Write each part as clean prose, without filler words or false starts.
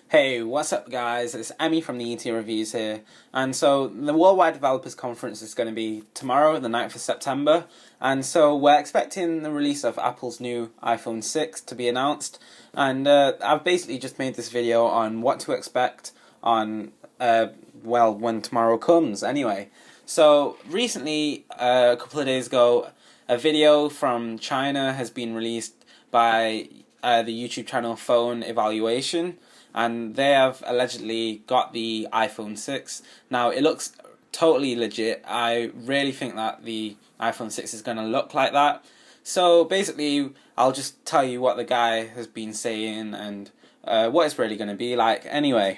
Hey, what's up guys? It's Emmy from the ET Reviews here. And so the Worldwide Developers Conference is going to be tomorrow, the 9th of September. And so we're expecting the release of Apple's new iPhone 6 to be announced. And I've basically just made this video on what to expect on, well, when tomorrow comes anyway. So recently, a couple of days ago, a video from China has been released by the YouTube channel Phone Evaluation. And they have allegedly got the iPhone 6. Now, it looks totally legit. I really think that the iPhone 6 is going to look like that. So, basically, I'll just tell you what the guy has been saying and what it's really going to be like anyway.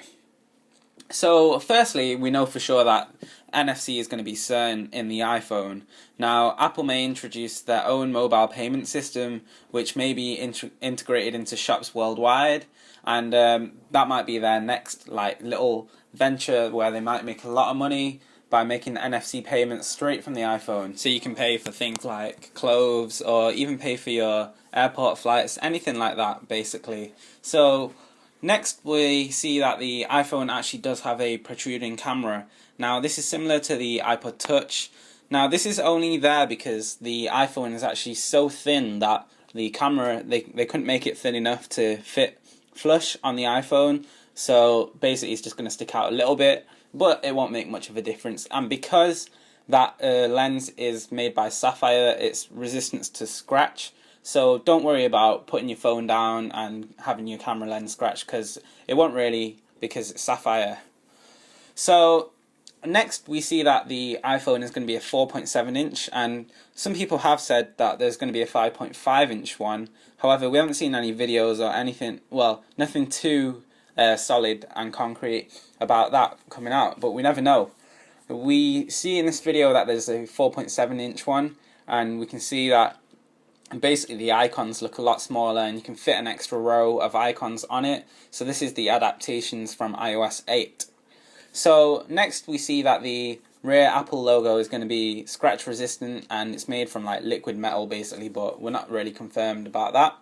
So, firstly, we know for sure that NFC is going to be certain in the iPhone. Now, Apple may introduce their own mobile payment system, which may be integrated into shops worldwide, and that might be their next little venture where they might make a lot of money by making NFC payments straight from the iPhone. So you can pay for things like clothes or even pay for your airport flights, anything like that, basically. So next, we see that the iPhone actually does have a protruding camera. Now, this is similar to the iPod Touch. Now, this is only there because the iPhone is actually so thin that the camera, they couldn't make it thin enough to fit flush on the iPhone. So basically, it's just going to stick out a little bit, but it won't make much of a difference. And because that lens is made by sapphire, it's resistant to scratch. So don't worry about putting your phone down and having your camera lens scratch, because it won't really, because it's sapphire. So next we see that the iPhone is going to be a 4.7 inch, and some people have said that there's going to be a 5.5 inch one. However, we haven't seen any videos or anything, well, nothing too solid and concrete about that coming out, but we never know. We see in this video that there's a 4.7 inch one, and we can see that basically the icons look a lot smaller and you can fit an extra row of icons on it. So this is the adaptations from iOS 8. So next we see that the rear Apple logo is going to be scratch resistant, and it's made from like liquid metal basically, but we're not really confirmed about that.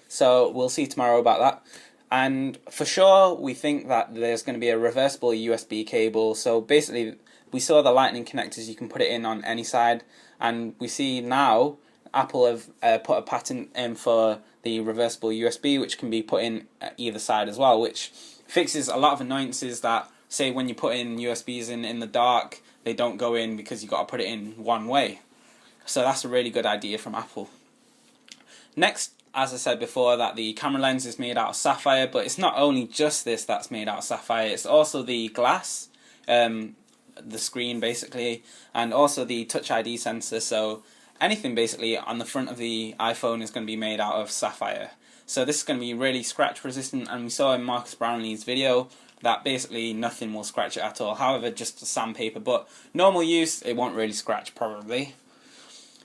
So we'll see tomorrow about that. And for sure we think that there's going to be a reversible USB cable. So basically we saw the lightning connectors, you can put it in on any side, and we see now Apple have put a patent in for the reversible USB, which can be put in at either side as well, which fixes a lot of annoyances that, say, when you put in USBs in the dark, they don't go in because you got to put it in one way. So that's a really good idea from Apple. Next, as I said before, that the camera lens is made out of sapphire, but it's not only just this that's made out of sapphire, it's also the glass, the screen basically, and also the Touch ID sensor. So anything basically on the front of the iPhone is going to be made out of sapphire. So this is going to be really scratch resistant, and we saw in Marcus Brownlee's video that basically nothing will scratch it at all. However, just sandpaper, but normal use it won't really scratch probably.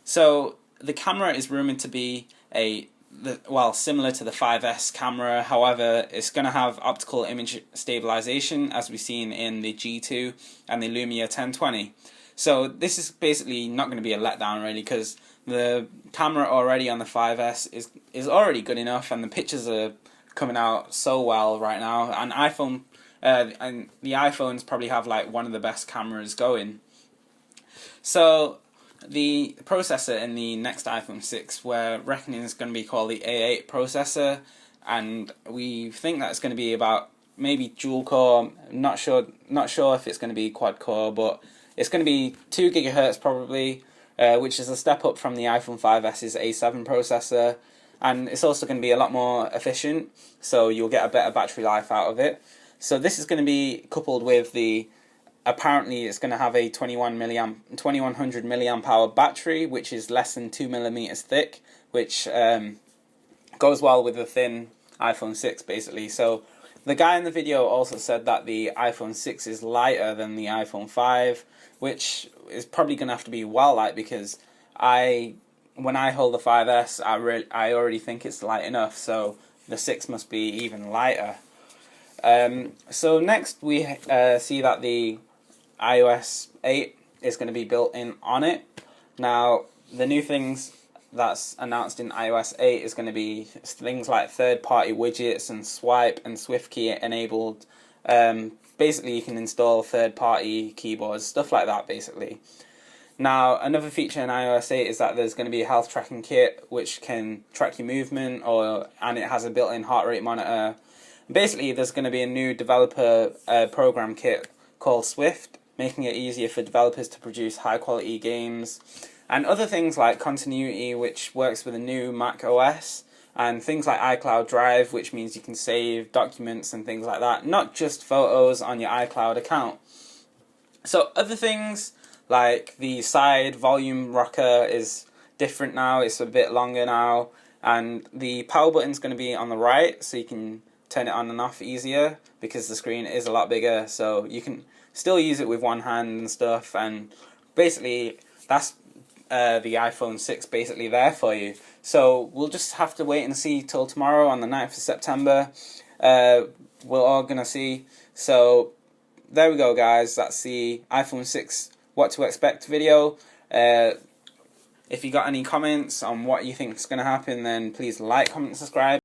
So the camera is rumoured to be similar to the 5S camera. However, it's going to have optical image stabilization as we've seen in the G2 and the Lumia 1020. So this is basically not going to be a letdown really, because the camera already on the 5S is already good enough, and the pictures are coming out so well right now. And the iPhones probably have like one of the best cameras going. So the processor in the next iPhone 6, we're reckoning is going to be called the A8 processor, and we think that it's going to be about maybe dual core. Not sure if it's going to be quad core, but it's going to be 2 GHz probably, which is a step up from the iPhone 5S's A7 processor, and it's also going to be a lot more efficient, so you'll get a better battery life out of it. So this is going to be coupled with apparently it's going to have a 2100 milliamp hour battery, which is less than 2 millimeters thick, which goes well with the thin iPhone 6 basically. So the guy in the video also said that the iPhone 6 is lighter than the iPhone 5, which is probably going to have to be well light, because when I hold the 5S, I already think it's light enough, so the 6 must be even lighter. So next we see that the iOS 8 is going to be built in on it. Now, the new things that's announced in iOS 8 is going to be things like third-party widgets and swipe and SwiftKey enabled. Basically, you can install third-party keyboards, stuff like that, basically. Now, another feature in iOS 8 is that there's going to be a health tracking kit which can track your movement, and it has a built-in heart rate monitor. Basically, there's going to be a new developer program kit called Swift, making it easier for developers to produce high-quality games. And other things like continuity, which works with a new Mac OS, and things like iCloud Drive, which means you can save documents and things like that, not just photos on your iCloud account. So other things like the side volume rocker is different now, it's a bit longer now, and the power button's going to be on the right, so you can turn it on and off easier, because the screen is a lot bigger, so you can still use it with one hand and stuff, and basically that's the iPhone 6 basically there for you. So we'll just have to wait and see till tomorrow on the 9th of September. We're all going to see. So there we go, guys. That's the iPhone 6 what to expect video. If you got any comments on what you think is going to happen, then please like, comment, and subscribe.